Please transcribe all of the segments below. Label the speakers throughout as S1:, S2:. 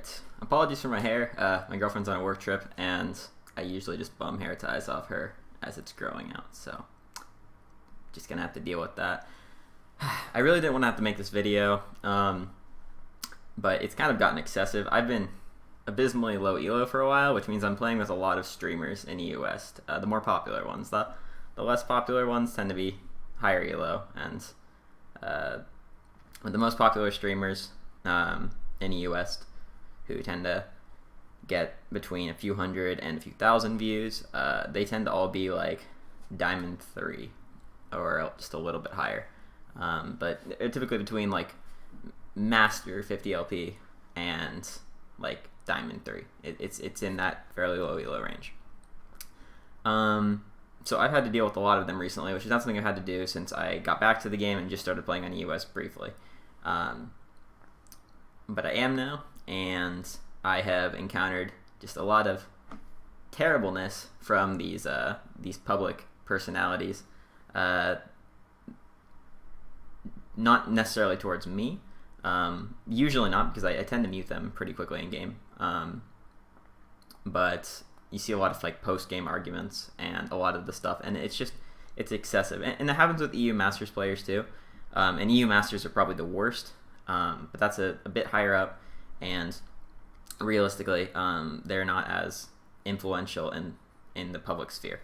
S1: Alright, apologies for my hair. My girlfriend's on a work trip, and I usually just bum hair ties off her as it's growing out, so just gonna have to deal with that. I really didn't want to have to make this video, but it's kind of gotten excessive. I've been abysmally low elo for a while, which means I'm playing with a lot of streamers in EU West, the more popular ones. The less popular ones tend to be higher elo, and with the most popular streamers in EU West, who tend to get between a few hundred and a few thousand views, they tend to all be like Diamond 3 or just a little bit higher. But they're typically between like Master 50 LP and like Diamond 3. It's in that fairly low elo range. So I've had to deal with a lot of them recently, which is not something I've had to do since I got back to the game and just started playing on US briefly. But I am now, and I have encountered just a lot of terribleness from these public personalities. Not necessarily towards me. Usually not, because I tend to mute them pretty quickly in game. But you see a lot of like post-game arguments and a lot of the stuff, and it's excessive. And it happens with EU Masters players too. And EU Masters are probably the worst, but that's a bit higher up, and realistically, they're not as influential in the public sphere.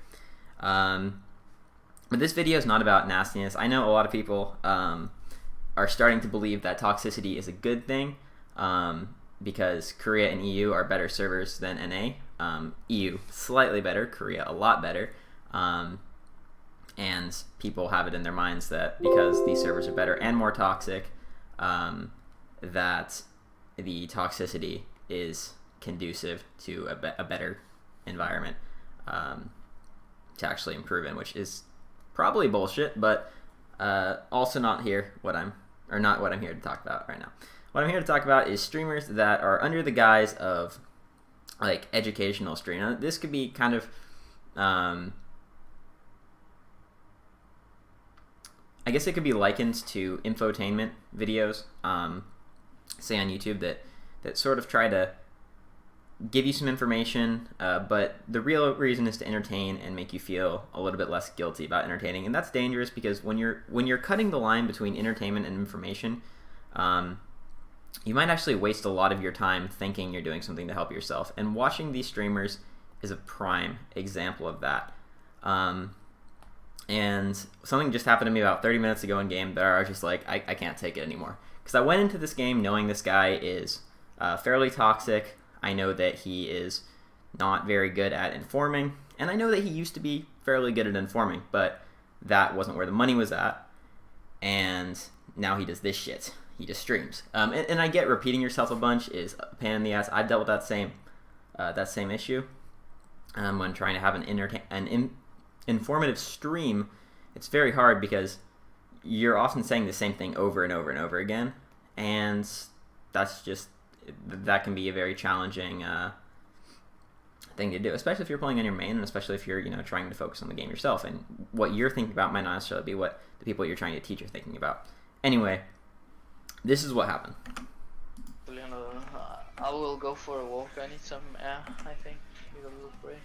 S1: But this video is not about nastiness. I know a lot of people are starting to believe that toxicity is a good thing, because Korea and EU are better servers than NA. EU slightly better, Korea a lot better, and people have it in their minds that because these servers are better and more toxic, that the toxicity is conducive to a better environment to actually improve in, which is probably bullshit, but also not what I'm here to talk about right now. What I'm here to talk about is streamers that are under the guise of like educational stream. Now, this could be kind of I guess it could be likened to infotainment videos, say on YouTube, that sort of try to give you some information, but the real reason is to entertain and make you feel a little bit less guilty about entertaining. And that's dangerous, because when you're cutting the line between entertainment and information, you might actually waste a lot of your time thinking you're doing something to help yourself. And watching these streamers is a prime example of that. And something just happened to me about 30 minutes ago in game that I was just like, I can't take it anymore. Because I went into this game knowing this guy is fairly toxic. I know that he is not very good at informing, and I know that he used to be fairly good at informing, but that wasn't where the money was at, and now he does this shit. He just streams. And I get repeating yourself a bunch is a pain in the ass. I've dealt with that same issue when trying to have an informative stream. It's very hard because you're often saying the same thing over and over and over again, and that can be a very challenging thing to do, especially if you're playing on your main, and especially if you're trying to focus on the game yourself, and what you're thinking about might not necessarily be what the people you're trying to teach are thinking about. Anyway, this is what happened.
S2: I will go for a walk. I need some air, I think. Need a little break.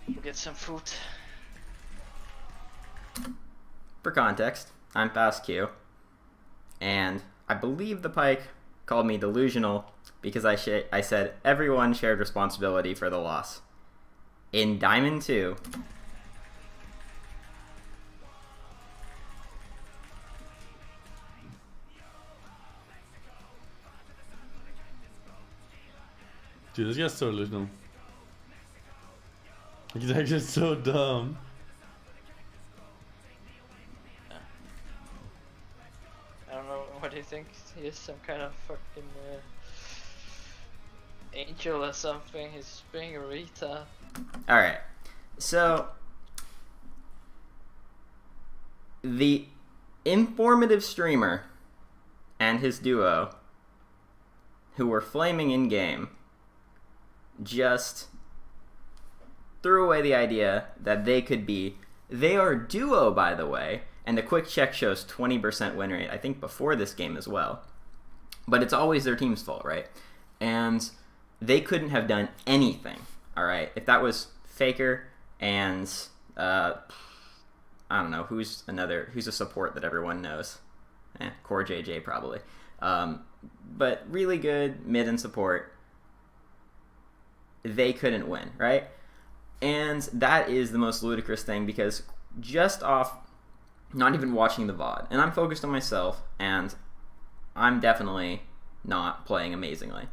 S2: We'll get some food.
S1: For context, I'm fast Q, and I believe the Pike called me delusional because I said everyone shared responsibility for the loss. In Diamond 2,
S3: dude, this guy's so delusional. He's actually so dumb.
S2: I don't know what he thinks. He is some kind of fucking angel or something. He's being a retard.
S1: Alright, so the informative streamer and his duo, who were flaming in game, just threw away the idea that they are duo, by the way, and the quick check shows 20% win rate, I think before this game as well. But it's always their team's fault, right? And they couldn't have done anything, all right? If that was Faker and, I don't know, who's a support that everyone knows? Core JJ probably. But really good mid and support. They couldn't win, right? And that is the most ludicrous thing, because just off not even watching the VOD, and I'm focused on myself, and I'm definitely not playing amazingly,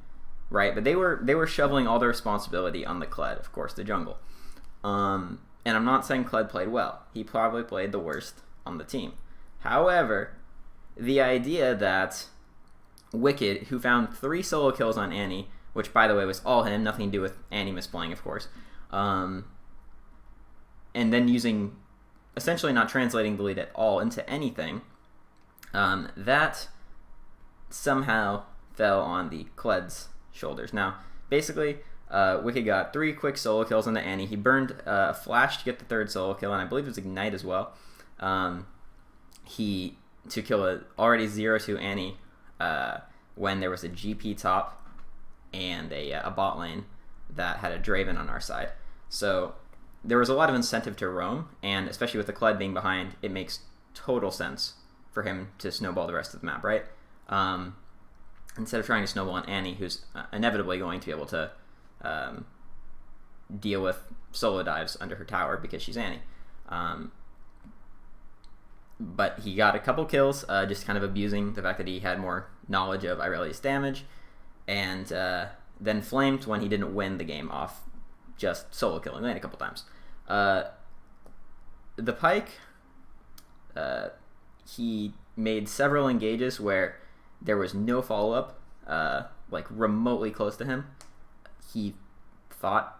S1: right? But they were shoveling all their responsibility on the Kled, of course, the jungle. And I'm not saying Kled played well. He probably played the worst on the team. However, the idea that Wickd, who found 3 solo kills on Annie, which, by the way, was all him, nothing to do with Annie misplaying, of course, and then essentially not translating the lead at all into anything, that somehow fell on the Kled's shoulders. Now, basically, Wickd got 3 quick solo kills on the Annie. He burned a flash to get the 3rd solo kill, and I believe it was Ignite as well. To kill a already 0-2 Annie when there was a GP top and a bot lane that had a Draven on our side. So there was a lot of incentive to roam, and especially with the Kled being behind, it makes total sense for him to snowball the rest of the map, right? Instead of trying to snowball on Annie, who's inevitably going to be able to deal with solo dives under her tower because she's Annie. But he got a couple kills, just kind of abusing the fact that he had more knowledge of Irelia's damage, and then flamed when he didn't win the game off just solo killing Lane a couple times. The Pyke, he made several engages where there was no follow-up, like remotely close to him. He thought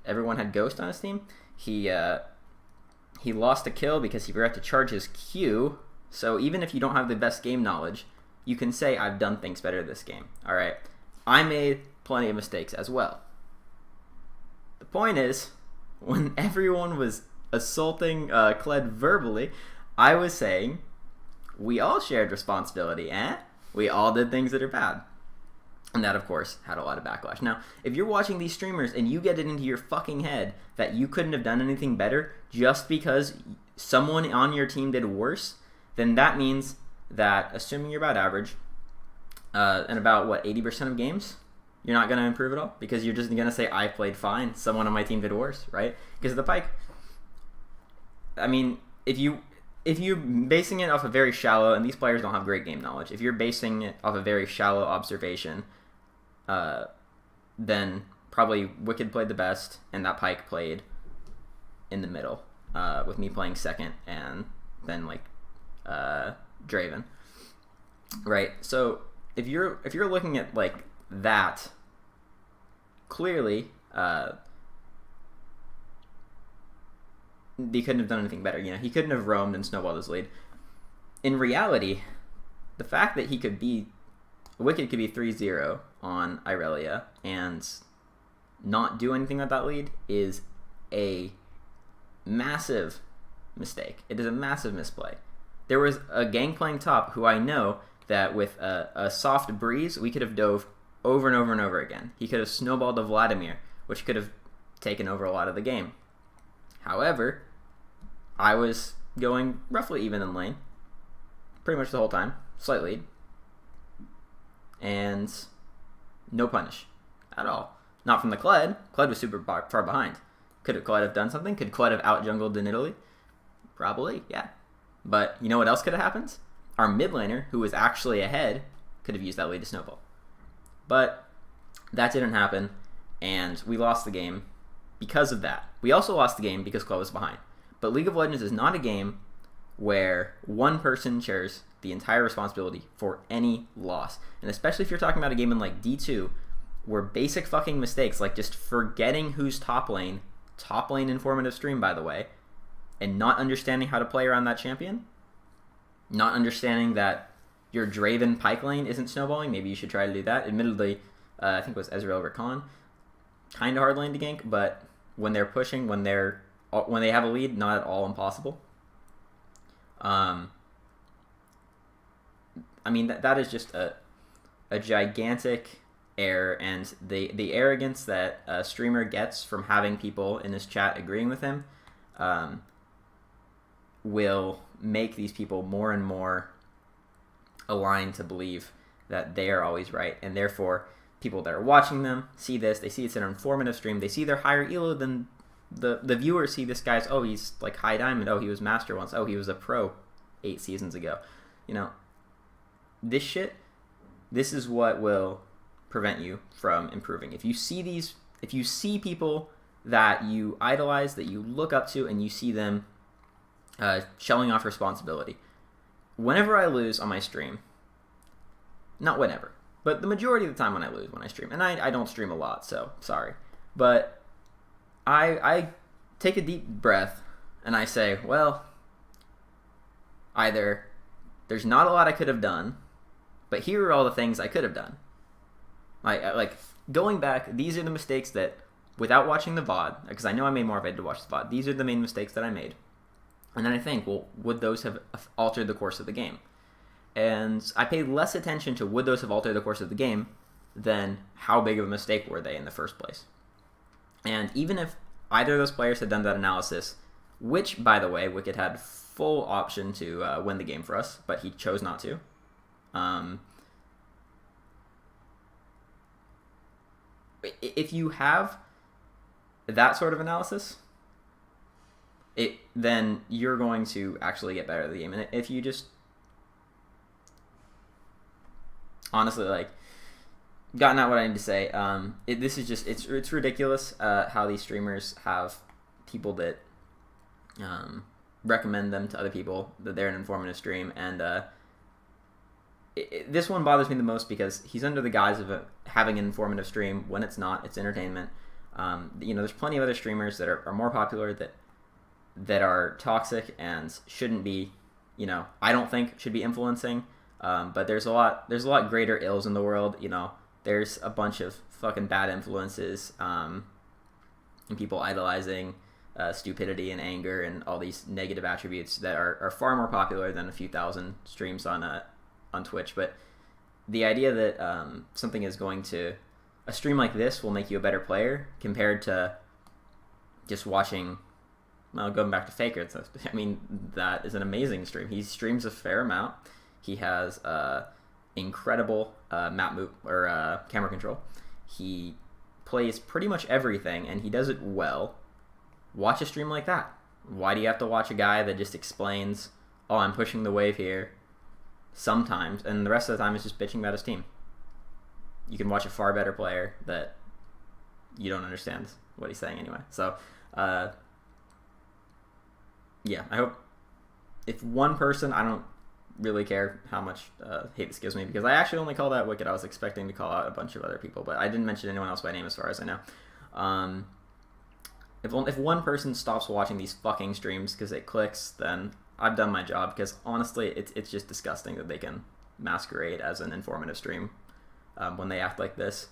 S1: everyone had Ghost on his team. He lost a kill because he forgot to charge his Q. So even if you don't have the best game knowledge, you can say, I've done things better this game. All right. I made plenty of mistakes as well. The point is, when everyone was assaulting Kled verbally, I was saying, we all shared responsibility, we all did things that are bad. And that, of course, had a lot of backlash. Now, if you're watching these streamers and you get it into your fucking head that you couldn't have done anything better just because someone on your team did worse, then that means that, assuming you're about average, and about, 80% of games, you're not going to improve at all? Because you're just going to say, I played fine, someone on my team did worse, right? Because the Pyke, I mean, if you're basing it off a very shallow, and these players don't have great game knowledge, if you're basing it off a very shallow observation, then probably Wickd played the best, and that Pyke played in the middle, with me playing second, and then Draven, right? So if you're looking at that, clearly he couldn't have done anything better. He couldn't have roamed and snowballed his lead. In reality, the fact that Wickd could be 3-0 on Irelia and not do anything with that lead is a massive mistake. It is a massive misplay. There was a Gangplank top who I know that with a soft breeze, we could have dove over and over and over again. He could have snowballed to Vladimir, which could have taken over a lot of the game. However, I was going roughly even in lane pretty much the whole time, slight lead, and no punish at all. Not from the Kled. Kled was super far behind. Could Kled have done something? Could Kled have out-jungled in Italy? Probably, yeah. But you know what else could have happened? Our mid laner, who was actually ahead, could have used that lead to snowball. But that didn't happen, and we lost the game because of that. We also lost the game because Quas was behind. But League of Legends is not a game where one person shares the entire responsibility for any loss. And especially if you're talking about a game in D2, where basic fucking mistakes, like just forgetting who's top lane informative stream, by the way, and not understanding how to play around that champion, not understanding that your Draven Pyke lane isn't snowballing, maybe you should try to do that. Admittedly, I think it was Ezreal over Khan. Kind of hard lane to gank, but when they're pushing, when they have a lead, not at all impossible. I I mean, that is just a gigantic error, and the arrogance that a streamer gets from having people in his chat agreeing with him will make these people more and more aligned to believe that they are always right, and therefore people that are watching them see this, they see it's an informative stream, they see they're higher elo than the viewers see this guy's, oh, he's like high diamond, oh, he was master once, oh, he was a pro 8 seasons ago. You know, this shit, this is what will prevent you from improving. If you see people that you idolize, that you look up to, and you see them shelling off responsibility. Whenever I lose on my stream, not whenever, but the majority of the time when I lose when I stream, and I don't stream a lot, so sorry, but I take a deep breath and I say, well, either there's not a lot I could have done, but here are all the things I could have done. Like going back, these are the mistakes that, without watching the VOD, because I know I made more if I had to watch the VOD, these are the main mistakes that I made. And then I think, well, would those have altered the course of the game? And I paid less attention to would those have altered the course of the game than how big of a mistake were they in the first place. And even if either of those players had done that analysis, which, by the way, Wickd had full option to win the game for us, but he chose not to. If you have that sort of analysis, then you're going to actually get better at the game. And if you just honestly, like, gotten out what I need to say, this is just, it's ridiculous how these streamers have people that recommend them to other people, that they're an informative stream, and this one bothers me the most because he's under the guise of having an informative stream when it's not. It's entertainment. You know, there's plenty of other streamers that are more popular that are toxic and shouldn't be, you know, I don't think should be influencing. But there's a lot greater ills in the world. You know, there's a bunch of fucking bad influences, and people idolizing stupidity and anger and all these negative attributes that are far more popular than a few thousand streams on Twitch. But the idea that something is going to, a stream like this will make you a better player compared to just watching, well, going back to Faker, I mean, that is an amazing stream. He streams a fair amount. He has incredible map move or camera control. He plays pretty much everything, and he does it well. Watch a stream like that. Why do you have to watch a guy that just explains, oh, I'm pushing the wave here sometimes, and the rest of the time is just bitching about his team? You can watch a far better player that you don't understand what he's saying anyway. So, yeah, I hope if one person, I don't really care how much hate this gives me, because I actually only called out Wickd. I was expecting to call out a bunch of other people, but I didn't mention anyone else by name as far as I know. If one person stops watching these fucking streams because it clicks, then I've done my job, because honestly, it's just disgusting that they can masquerade as an informative stream when they act like this,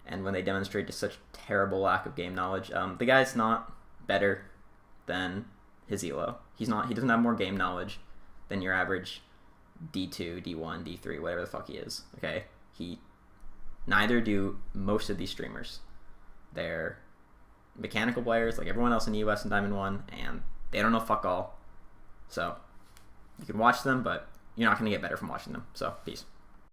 S1: and when they demonstrate just such terrible lack of game knowledge. The guy's not better than his elo. He doesn't have more game knowledge than your average D2, D1, D3, whatever the fuck he is. Okay, neither do most of these streamers. They're mechanical players like everyone else in the US and Diamond 1, and they don't know fuck all. So you can watch them, but you're not going to get better from watching them. So peace.